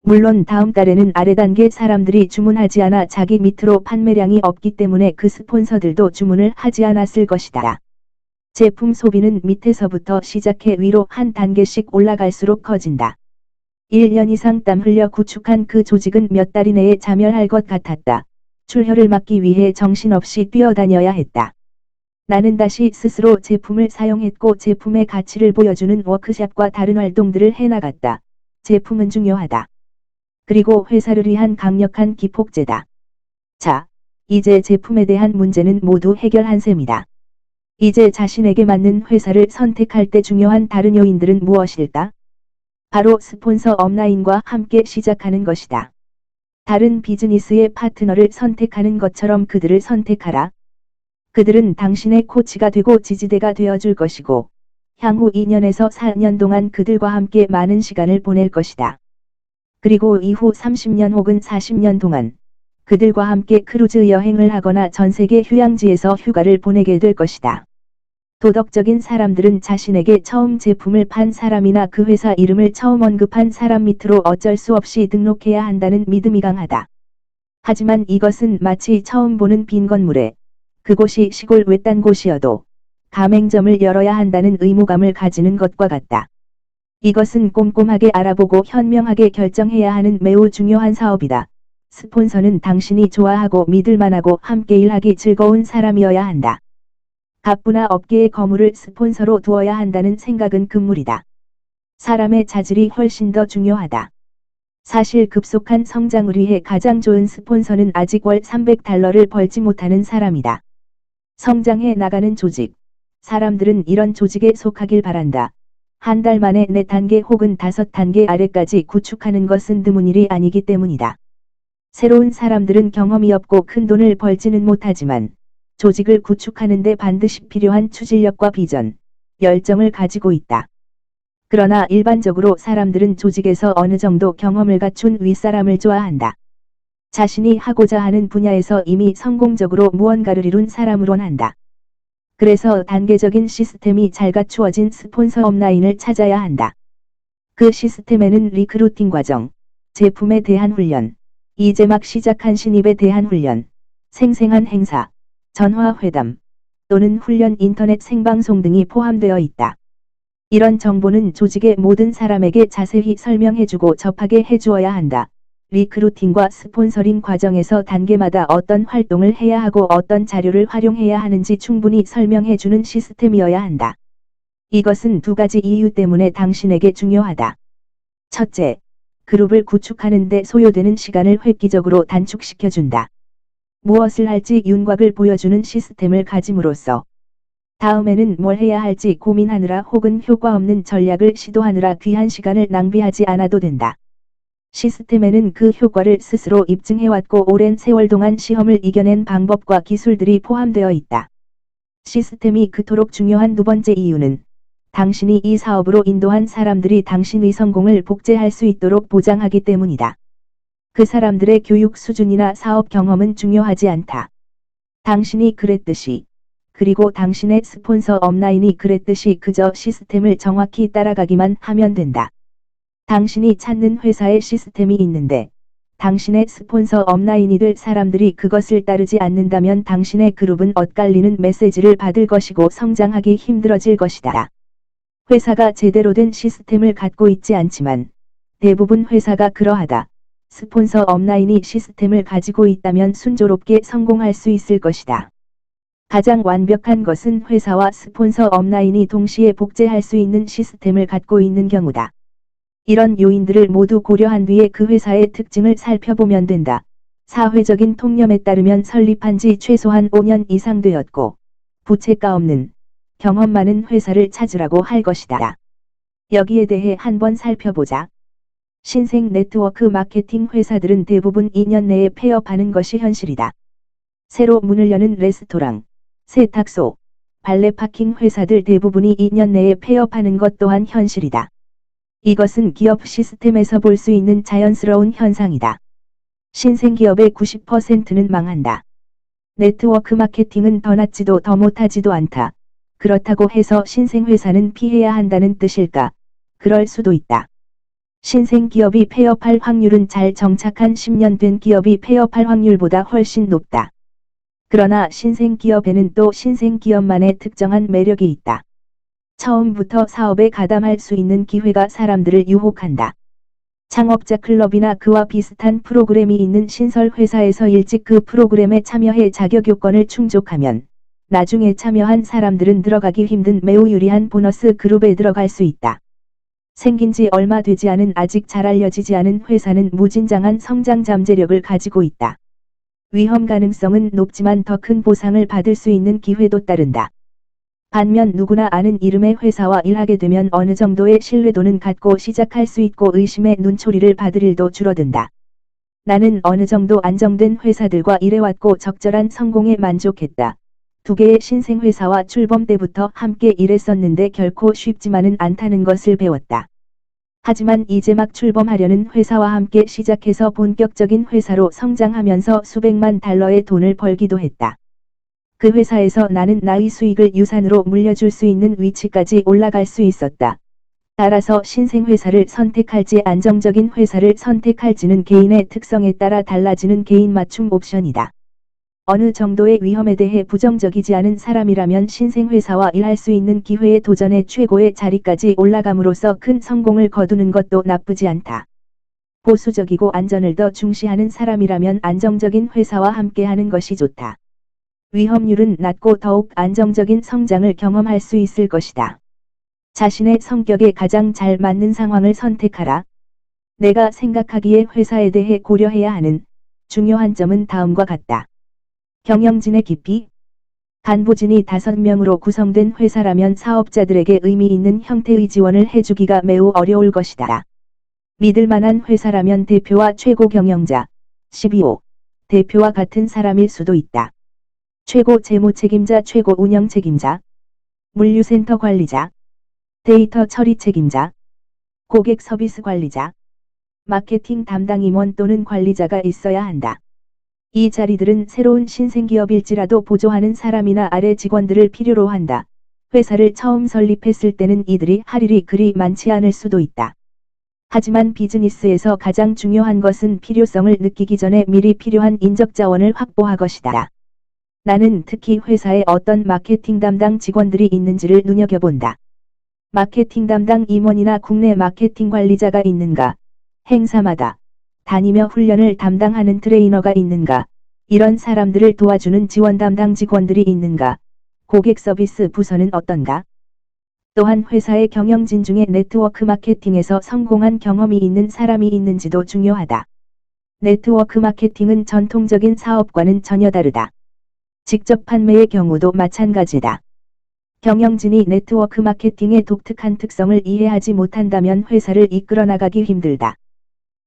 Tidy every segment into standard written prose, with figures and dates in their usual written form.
물론 다음 달에는 아래 단계 사람들이 주문하지 않아 자기 밑으로 판매량이 없기 때문에 그 스폰서들도 주문을 하지 않았을 것이다. 제품 소비는 밑에서부터 시작해 위로 한 단계씩 올라갈수록 커진다. 1년 이상 땀 흘려 구축한 그 조직은 몇 달 이내에 자멸할 것 같았다. 출혈을 막기 위해 정신없이 뛰어다녀야 했다. 나는 다시 스스로 제품을 사용했고 제품의 가치를 보여주는 워크샵과 다른 활동들을 해나갔다. 제품은 중요하다. 그리고 회사를 위한 강력한 기폭제다. 자, 이제 제품에 대한 문제는 모두 해결한 셈이다. 이제 자신에게 맞는 회사를 선택할 때 중요한 다른 요인들은 무엇일까? 바로 스폰서 업라인과 함께 시작하는 것이다. 다른 비즈니스의 파트너를 선택하는 것처럼 그들을 선택하라. 그들은 당신의 코치가 되고 지지대가 되어줄 것이고, 향후 2년에서 4년 동안 그들과 함께 많은 시간을 보낼 것이다. 그리고 이후 30년 혹은 40년 동안 그들과 함께 크루즈 여행을 하거나 전 세계 휴양지에서 휴가를 보내게 될 것이다. 도덕적인 사람들은 자신에게 처음 제품을 판 사람이나 그 회사 이름을 처음 언급한 사람 밑으로 어쩔 수 없이 등록해야 한다는 믿음이 강하다. 하지만 이것은 마치 처음 보는 빈 건물에 그곳이 시골 외딴 곳이어도 가맹점을 열어야 한다는 의무감을 가지는 것과 같다. 이것은 꼼꼼하게 알아보고 현명하게 결정해야 하는 매우 중요한 사업이다. 스폰서는 당신이 좋아하고 믿을만하고 함께 일하기 즐거운 사람이어야 한다. 갑부나 업계의 거물을 스폰서로 두어야 한다는 생각은 금물이다. 사람의 자질이 훨씬 더 중요하다. 사실 급속한 성장을 위해 가장 좋은 스폰서는 아직 월 $300를 벌지 못하는 사람이다. 성장해 나가는 조직. 사람들은 이런 조직에 속하길 바란다. 한 달 만에 4단계 혹은 5단계 아래까지 구축하는 것은 드문 일이 아니기 때문이다. 새로운 사람들은 경험이 없고 큰 돈을 벌지는 못하지만 조직을 구축하는 데 반드시 필요한 추진력과 비전, 열정을 가지고 있다. 그러나 일반적으로 사람들은 조직에서 어느 정도 경험을 갖춘 윗사람을 좋아한다. 자신이 하고자 하는 분야에서 이미 성공적으로 무언가를 이룬 사람으론 한다. 그래서 단계적인 시스템이 잘 갖추어진 스폰서 업라인을 찾아야 한다. 그 시스템에는 리크루팅 과정, 제품에 대한 훈련, 이제 막 시작한 신입에 대한 훈련, 생생한 행사, 전화회담, 또는 훈련 인터넷 생방송 등이 포함되어 있다. 이런 정보는 조직의 모든 사람에게 자세히 설명해주고 접하게 해주어야 한다. 리크루팅과 스폰서링 과정에서 단계마다 어떤 활동을 해야 하고 어떤 자료를 활용해야 하는지 충분히 설명해주는 시스템이어야 한다. 이것은 2가지 이유 때문에 당신에게 중요하다. 첫째, 그룹을 구축하는 데 소요되는 시간을 획기적으로 단축시켜준다. 무엇을 할지 윤곽을 보여주는 시스템을 가짐으로써 다음에는 뭘 해야 할지 고민하느라 혹은 효과 없는 전략을 시도하느라 귀한 시간을 낭비하지 않아도 된다. 시스템에는 그 효과를 스스로 입증해왔고 오랜 세월 동안 시험을 이겨낸 방법과 기술들이 포함되어 있다. 시스템이 그토록 중요한 2번째 이유는 당신이 이 사업으로 인도한 사람들이 당신의 성공을 복제할 수 있도록 보장하기 때문이다. 그 사람들의 교육 수준이나 사업 경험은 중요하지 않다. 당신이 그랬듯이, 그리고 당신의 스폰서 업라인이 그랬듯이 그저 시스템을 정확히 따라가기만 하면 된다. 당신이 찾는 회사의 시스템이 있는데, 당신의 스폰서 업라인이 될 사람들이 그것을 따르지 않는다면 당신의 그룹은 엇갈리는 메시지를 받을 것이고 성장하기 힘들어질 것이다. 회사가 제대로 된 시스템을 갖고 있지 않지만, 대부분 회사가 그러하다. 스폰서 업라인이 시스템을 가지고 있다면 순조롭게 성공할 수 있을 것이다. 가장 완벽한 것은 회사와 스폰서 업라인이 동시에 복제할 수 있는 시스템을 갖고 있는 경우다. 이런 요인들을 모두 고려한 뒤에 그 회사의 특징을 살펴보면 된다. 사회적인 통념에 따르면 설립한 지 최소한 5년 이상 되었고, 부채가 없는, 경험 많은 회사를 찾으라고 할 것이다. 여기에 대해 한번 살펴보자. 신생 네트워크 마케팅 회사들은 대부분 2년 내에 폐업하는 것이 현실이다. 새로 문을 여는 레스토랑, 세탁소, 발레 파킹 회사들 대부분이 2년 내에 폐업하는 것 또한 현실이다. 이것은 기업 시스템에서 볼 수 있는 자연스러운 현상이다. 신생 기업의 90%는 망한다. 네트워크 마케팅은 더 낫지도 더 못하지도 않다. 그렇다고 해서 신생 회사는 피해야 한다는 뜻일까? 그럴 수도 있다. 신생 기업이 폐업할 확률은 잘 정착한 10년 된 기업이 폐업할 확률보다 훨씬 높다. 그러나 신생 기업에는 또 신생 기업만의 특정한 매력이 있다. 처음부터 사업에 가담할 수 있는 기회가 사람들을 유혹한다. 창업자 클럽이나 그와 비슷한 프로그램이 있는 신설 회사에서 일찍 그 프로그램에 참여해 자격 요건을 충족하면 나중에 참여한 사람들은 들어가기 힘든 매우 유리한 보너스 그룹에 들어갈 수 있다. 생긴 지 얼마 되지 않은 아직 잘 알려지지 않은 회사는 무진장한 성장 잠재력을 가지고 있다. 위험 가능성은 높지만 더 큰 보상을 받을 수 있는 기회도 따른다. 반면 누구나 아는 이름의 회사와 일하게 되면 어느 정도의 신뢰도는 갖고 시작할 수 있고 의심의 눈초리를 받을 일도 줄어든다. 나는 어느 정도 안정된 회사들과 일해왔고 적절한 성공에 만족했다. 두 개의 신생회사와 출범 때부터 함께 일했었는데 결코 쉽지만은 않다는 것을 배웠다. 하지만 이제 막 출범하려는 회사와 함께 시작해서 본격적인 회사로 성장하면서 수백만 달러의 돈을 벌기도 했다. 그 회사에서 나는 나의 수익을 유산으로 물려줄 수 있는 위치까지 올라갈 수 있었다. 따라서 신생회사를 선택할지 안정적인 회사를 선택할지는 개인의 특성에 따라 달라지는 개인 맞춤 옵션이다. 어느 정도의 위험에 대해 부정적이지 않은 사람이라면 신생회사와 일할 수 있는 기회의 도전의 최고의 자리까지 올라감으로써 큰 성공을 거두는 것도 나쁘지 않다. 보수적이고 안전을 더 중시하는 사람이라면 안정적인 회사와 함께하는 것이 좋다. 위험률은 낮고 더욱 안정적인 성장을 경험할 수 있을 것이다. 자신의 성격에 가장 잘 맞는 상황을 선택하라. 내가 생각하기에 회사에 대해 고려해야 하는 중요한 점은 다음과 같다. 경영진의 깊이. 간부진이 5명으로 구성된 회사라면 사업자들에게 의미 있는 형태의 지원을 해주기가 매우 어려울 것이다. 믿을 만한 회사라면 대표와 최고 경영자, CBO, 대표와 같은 사람일 수도 있다. 최고 재무 책임자, 최고 운영 책임자, 물류센터 관리자, 데이터 처리 책임자, 고객 서비스 관리자, 마케팅 담당 임원 또는 관리자가 있어야 한다. 이 자리들은 새로운 신생기업일지라도 보조하는 사람이나 아래 직원들을 필요로 한다. 회사를 처음 설립했을 때는 이들이 할 일이 그리 많지 않을 수도 있다. 하지만 비즈니스에서 가장 중요한 것은 필요성을 느끼기 전에 미리 필요한 인적 자원을 확보할 것이다. 나는 특히 회사에 어떤 마케팅 담당 직원들이 있는지를 눈여겨본다. 마케팅 담당 임원이나 국내 마케팅 관리자가 있는가? 행사마다 다니며 훈련을 담당하는 트레이너가 있는가? 이런 사람들을 도와주는 지원 담당 직원들이 있는가? 고객 서비스 부서는 어떤가? 또한 회사의 경영진 중에 네트워크 마케팅에서 성공한 경험이 있는 사람이 있는지도 중요하다. 네트워크 마케팅은 전통적인 사업과는 전혀 다르다. 직접 판매의 경우도 마찬가지다. 경영진이 네트워크 마케팅의 독특한 특성을 이해하지 못한다면 회사를 이끌어 나가기 힘들다.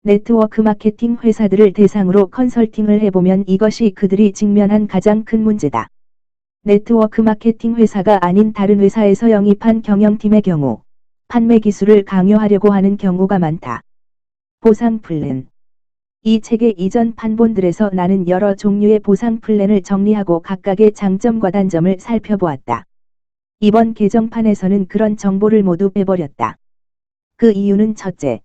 네트워크 마케팅 회사들을 대상으로 컨설팅을 해보면 이것이 그들이 직면한 가장 큰 문제다. 네트워크 마케팅 회사가 아닌 다른 회사에서 영입한 경영팀의 경우, 판매 기술을 강요하려고 하는 경우가 많다. 보상 플랜. 이 책의 이전 판본들에서 나는 여러 종류의 보상 플랜을 정리하고 각각의 장점과 단점을 살펴보았다. 이번 개정판에서는 그런 정보를 모두 빼버렸다. 그 이유는 첫째,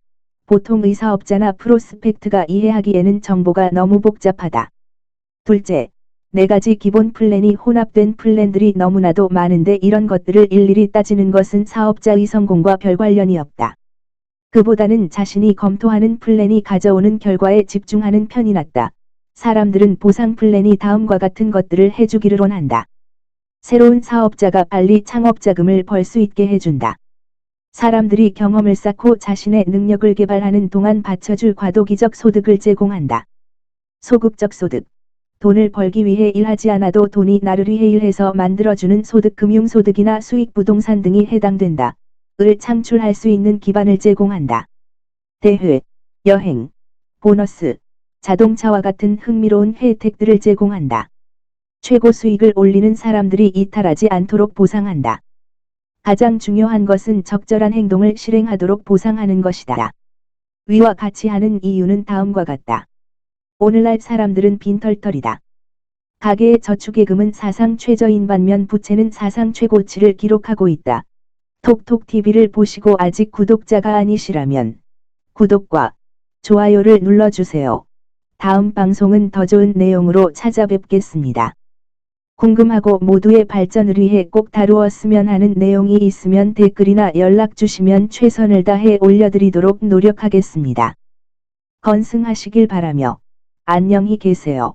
보통 의사업자나 프로스펙트가 이해하기에는 정보가 너무 복잡하다. 둘째, 4가지 기본 플랜이 혼합된 플랜들이 너무나도 많은데 이런 것들을 일일이 따지는 것은 사업자의 성공과 별 관련이 없다. 그보다는 자신이 검토하는 플랜이 가져오는 결과에 집중하는 편이 낫다. 사람들은 보상 플랜이 다음과 같은 것들을 해주기를 원한다. 새로운 사업자가 빨리 창업 자금을 벌 수 있게 해준다. 사람들이 경험을 쌓고 자신의 능력을 개발하는 동안 받쳐줄 과도기적 소득을 제공한다. 소극적 소득. 돈을 벌기 위해 일하지 않아도 돈이 나를 위해 일해서 만들어주는 소득, 금융소득이나 수익 부동산 등이 해당된다. 을 창출할 수 있는 기반을 제공한다. 대회, 여행, 보너스, 자동차와 같은 흥미로운 혜택들을 제공한다. 최고 수익을 올리는 사람들이 이탈하지 않도록 보상한다. 가장 중요한 것은 적절한 행동을 실행하도록 보상하는 것이다. 위와 같이 하는 이유는 다음과 같다. 오늘날 사람들은 빈털털이다. 가계의 저축예금은 사상 최저인 반면 부채는 사상 최고치를 기록하고 있다. 톡톡TV를 보시고 아직 구독자가 아니시라면 구독과 좋아요를 눌러주세요. 다음 방송은 더 좋은 내용으로 찾아뵙겠습니다. 궁금하고 모두의 발전을 위해 꼭 다루었으면 하는 내용이 있으면 댓글이나 연락 주시면 최선을 다해 올려드리도록 노력하겠습니다. 건승하시길 바라며 안녕히 계세요.